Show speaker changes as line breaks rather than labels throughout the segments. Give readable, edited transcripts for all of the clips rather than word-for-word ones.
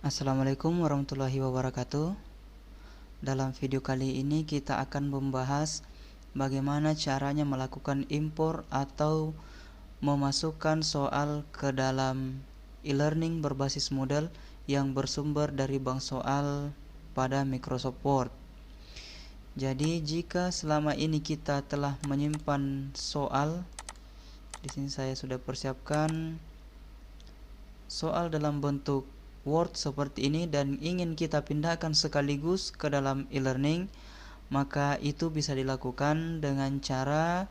Assalamualaikum warahmatullahi wabarakatuh. Dalam video kali ini kita akan membahas bagaimana caranya melakukan impor atau memasukkan soal ke dalam e-learning berbasis Moodle yang bersumber dari bank soal pada Microsoft Word. Jadi jika selama ini kita telah menyimpan soal, di sini saya sudah persiapkan soal dalam bentuk Word seperti ini dan ingin kita pindahkan sekaligus ke dalam e-learning, maka itu bisa dilakukan dengan cara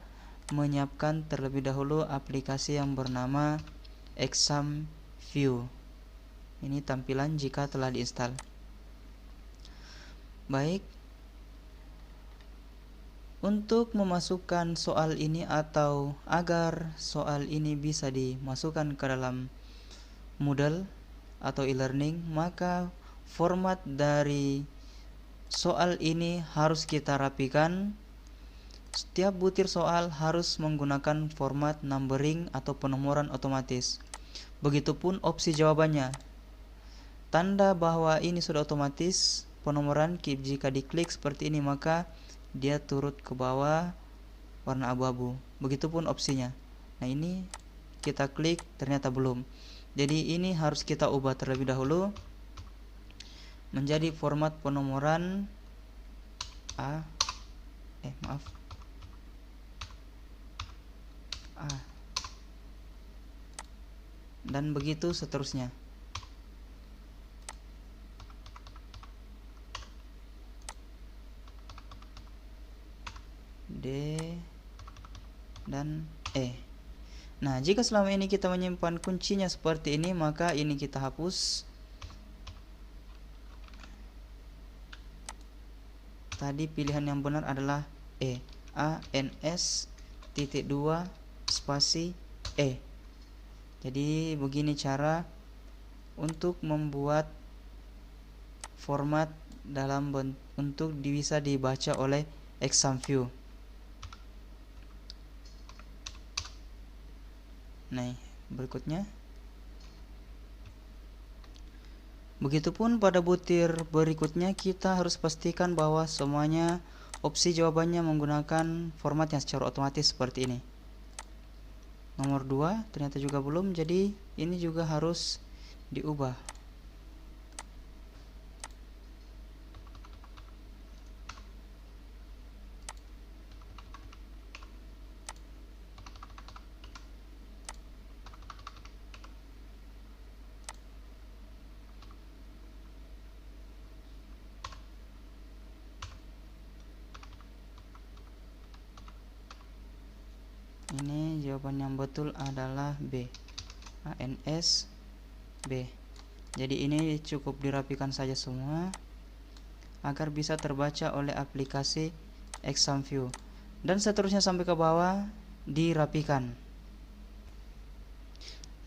menyiapkan terlebih dahulu aplikasi yang bernama ExamView. Ini tampilan jika telah diinstal. Baik, untuk memasukkan soal ini atau agar soal ini bisa dimasukkan ke dalam Moodle atau e-learning, maka format dari soal ini harus kita rapikan. Setiap butir soal harus menggunakan format numbering atau penomoran otomatis. Begitupun opsi jawabannya. Tanda bahwa ini sudah otomatis penomoran, jika diklik seperti ini maka dia turut ke bawah warna abu-abu. Begitupun opsinya. Nah, ini kita klik ternyata belum. Jadi ini harus kita ubah terlebih dahulu menjadi format penomoran A. Dan begitu seterusnya. D dan E. Nah, jika selama ini kita menyimpan kuncinya seperti ini, maka ini kita hapus. Tadi pilihan yang benar adalah E. ANS.2 spasi E. Jadi begini cara untuk membuat format dalam untuk bisa dibaca oleh ExamView. Nah, berikutnya. Begitupun pada butir berikutnya kita harus pastikan bahwa semuanya opsi jawabannya menggunakan format yang secara otomatis seperti ini. Nomor 2 ternyata juga belum, jadi ini juga harus diubah. Ini jawaban yang betul adalah B. ANS B. Jadi ini cukup dirapikan saja semua agar bisa terbaca oleh aplikasi ExamView. Dan seterusnya sampai ke bawah dirapikan.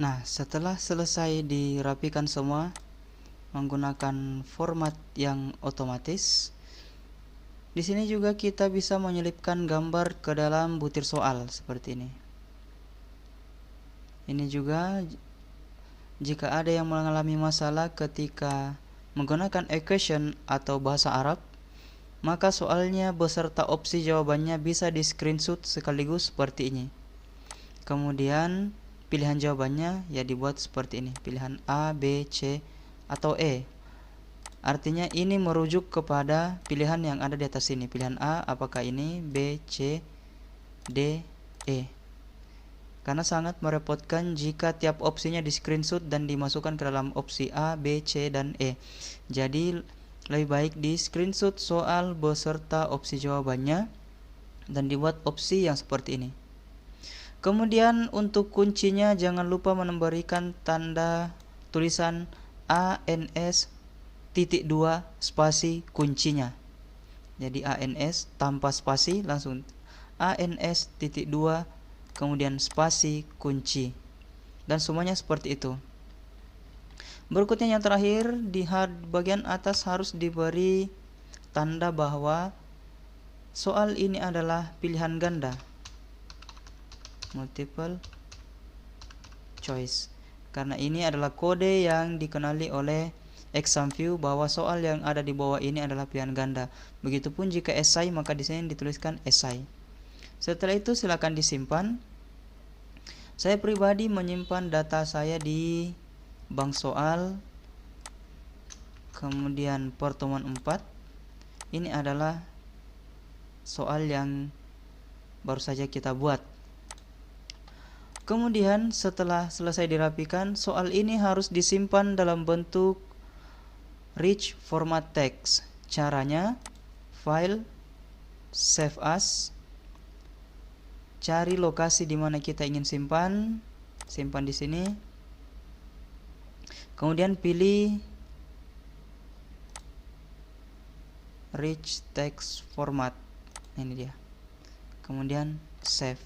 Nah, setelah selesai dirapikan semua menggunakan format yang otomatis, di sini juga kita bisa menyelipkan gambar ke dalam butir soal seperti ini. Ini juga jika ada yang mengalami masalah ketika menggunakan equation atau bahasa Arab, maka soalnya beserta opsi jawabannya bisa di screenshot sekaligus seperti ini. Kemudian pilihan jawabannya ya dibuat seperti ini, pilihan A, B, C, atau E. Artinya ini merujuk kepada pilihan yang ada di atas ini. Pilihan A apakah ini, B, C, D, E. Karena sangat merepotkan jika tiap opsinya di screenshot dan dimasukkan ke dalam opsi A, B, C, dan E. Jadi lebih baik di screenshot soal beserta opsi jawabannya dan dibuat opsi yang seperti ini. Kemudian untuk kuncinya jangan lupa memberikan tanda tulisan ANS.2 spasi kuncinya. Jadi ANS tanpa spasi, langsung ANS.2 kemudian spasi kunci. Dan semuanya seperti itu. Berikutnya yang terakhir, di bagian atas harus diberi tanda bahwa soal ini adalah pilihan ganda, multiple choice, karena ini adalah kode yang dikenali oleh exam view bahwa soal yang ada di bawah ini adalah pilihan ganda. Begitupun jika esai, maka di sini dituliskan esai. Setelah itu silakan disimpan. Saya pribadi menyimpan data saya di bank soal, kemudian pertemuan 4. Ini adalah soal yang baru saja kita buat. Kemudian setelah selesai dirapikan, soal ini harus disimpan dalam bentuk rich format text. Caranya, file, save as, cari lokasi di mana kita ingin simpan di sini. Kemudian pilih rich text format. Ini dia. Kemudian save.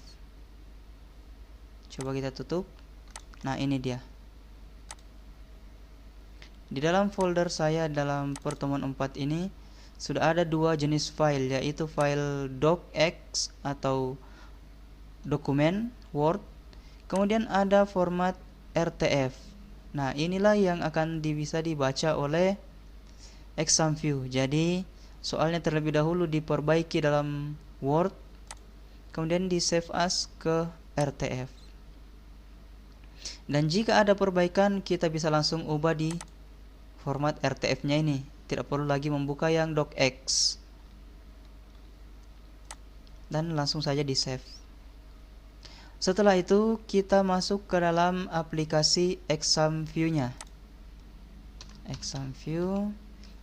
Coba kita tutup. Nah, ini dia. Di dalam folder saya dalam pertemuan 4 ini sudah ada dua jenis file, yaitu file docx atau dokumen Word, kemudian ada format RTF. Nah, inilah yang akan bisa dibaca oleh exam view. Jadi soalnya terlebih dahulu diperbaiki dalam Word, kemudian di save as ke RTF. Dan jika ada perbaikan, kita bisa langsung ubah di format RTF-nya ini. Tidak perlu lagi membuka yang docx. Dan langsung saja di save. Setelah itu, kita masuk ke dalam aplikasi exam view-nya. Exam view.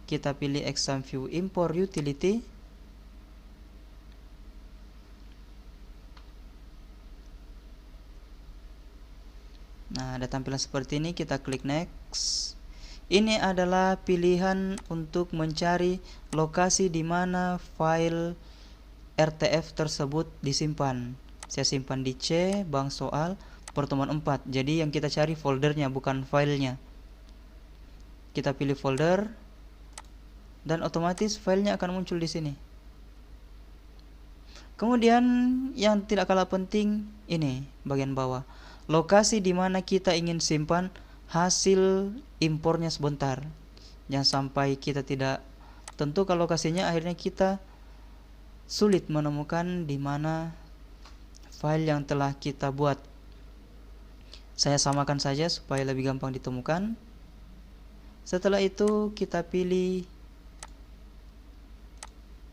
Kita pilih exam view import utility. Nah, ada tampilan seperti ini, kita klik next. Ini adalah pilihan untuk mencari lokasi di mana file RTF tersebut disimpan. Saya simpan di C, bank soal, pertemuan 4. Jadi yang kita cari foldernya, bukan filenya. Kita pilih folder, dan otomatis filenya akan muncul di sini. Kemudian yang tidak kalah penting, ini bagian bawah. Lokasi di mana kita ingin simpan hasil impornya sebentar. Jangan sampai kita tidak tentukan lokasinya, akhirnya kita sulit menemukan di mana file yang telah kita buat. Saya samakan saja supaya lebih gampang ditemukan. Setelah itu kita pilih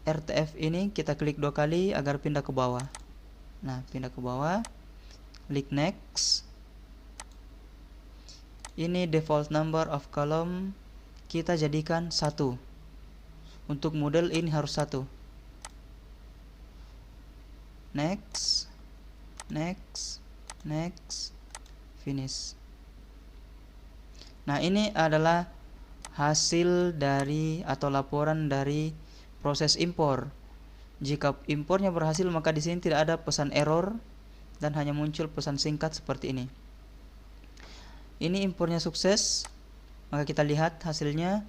RTF ini, kita klik 2 kali agar pindah ke bawah. Nah, pindah ke bawah. Klik next. Ini default number of column kita jadikan 1. Untuk model ini harus 1. Next, next, next, finish. Nah, ini adalah hasil dari atau laporan dari proses impor. Jika impornya berhasil, maka di sini tidak ada pesan error dan hanya muncul pesan singkat seperti ini. Ini impornya sukses, maka kita lihat hasilnya.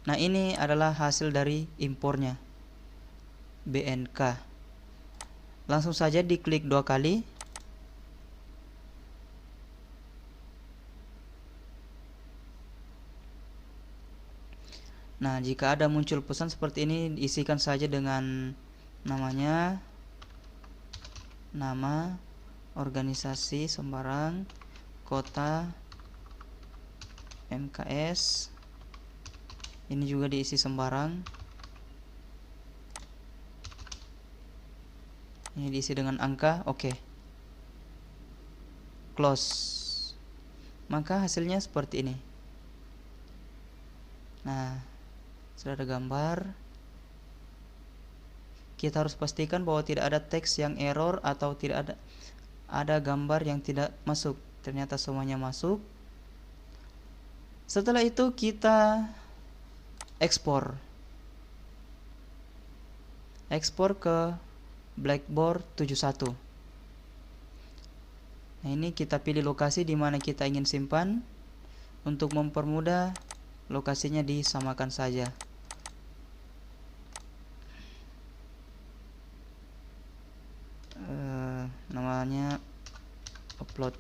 Nah, ini adalah hasil dari impornya, BNK. Langsung saja diklik 2 kali. Nah, jika ada muncul pesan seperti ini, isikan saja dengan namanya, nama, organisasi sembarang, kota, MKS. Ini juga diisi sembarang. Ini diisi dengan angka, oke. Close. Maka hasilnya seperti ini. Nah, sudah ada gambar. Kita harus pastikan bahwa tidak ada teks yang error atau tidak ada gambar yang tidak masuk. Ternyata semuanya masuk. Setelah itu kita ekspor ke Blackboard 71. Nah, ini kita pilih lokasi di mana kita ingin simpan. Untuk mempermudah, lokasinya disamakan saja. Namanya upload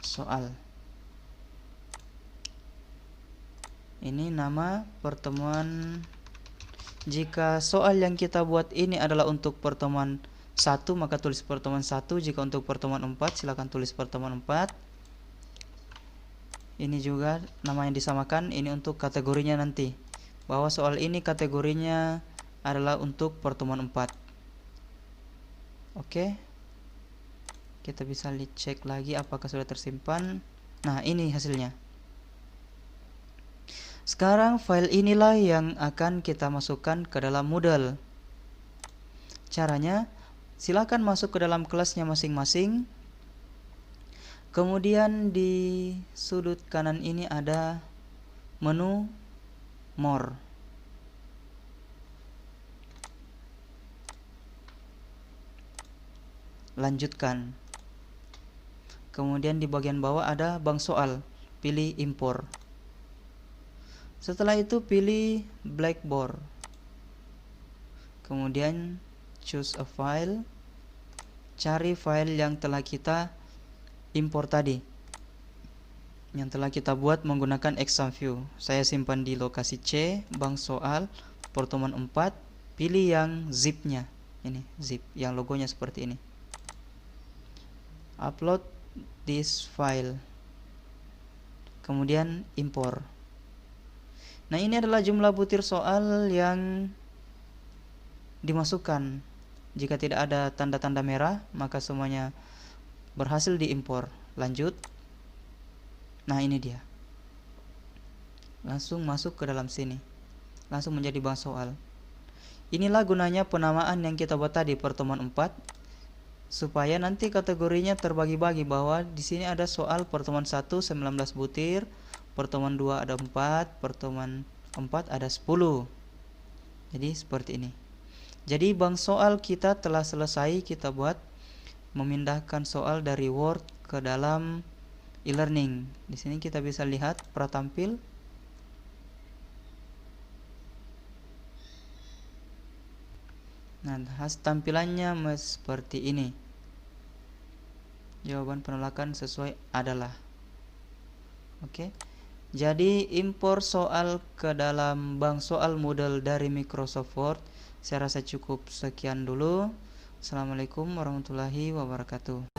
soal. Ini nama pertemuan. Jika soal yang kita buat ini adalah untuk pertemuan 1, maka tulis pertemuan 1. Jika untuk pertemuan 4, silakan tulis pertemuan 4. Ini juga namanya disamakan. Ini untuk kategorinya nanti, bahwa soal ini kategorinya adalah untuk pertemuan 4. Oke, kita bisa cek lagi apakah sudah tersimpan. Nah, ini hasilnya. Sekarang file inilah yang akan kita masukkan ke dalam Moodle. Caranya, silakan masuk ke dalam kelasnya masing-masing. Kemudian di sudut kanan ini ada menu More. Lanjutkan. Kemudian di bagian bawah ada bank soal. Pilih import. Setelah itu pilih Blackboard. Kemudian choose a file. Cari file yang telah kita import tadi, yang telah kita buat menggunakan exam view. Saya simpan di lokasi C, bank soal, pertemuan 4. Pilih yang zip-nya. Ini zip yang logonya seperti ini. Upload this file. Kemudian import. Nah, ini adalah jumlah butir soal yang dimasukkan. Jika tidak ada tanda-tanda merah, maka semuanya berhasil diimpor. Lanjut. Nah, ini dia. Langsung masuk ke dalam sini. Langsung menjadi bank soal. Inilah gunanya penamaan yang kita buat tadi, pertemuan 4. Supaya nanti kategorinya terbagi-bagi, bahwa di sini ada soal pertemuan 1 19 butir, pertemuan 2 ada 4, pertemuan 4 ada 10. Jadi seperti ini. Jadi bank soal kita telah selesai kita buat, memindahkan soal dari Word ke dalam e-learning. Di sini kita bisa lihat pratampil. Nah, hasil tampilannya seperti ini. Jawaban penolakan sesuai adalah. Oke. Jadi impor soal ke dalam bank soal Moodle dari Microsoft Word. Saya rasa cukup sekian dulu. Assalamualaikum warahmatullahi wabarakatuh.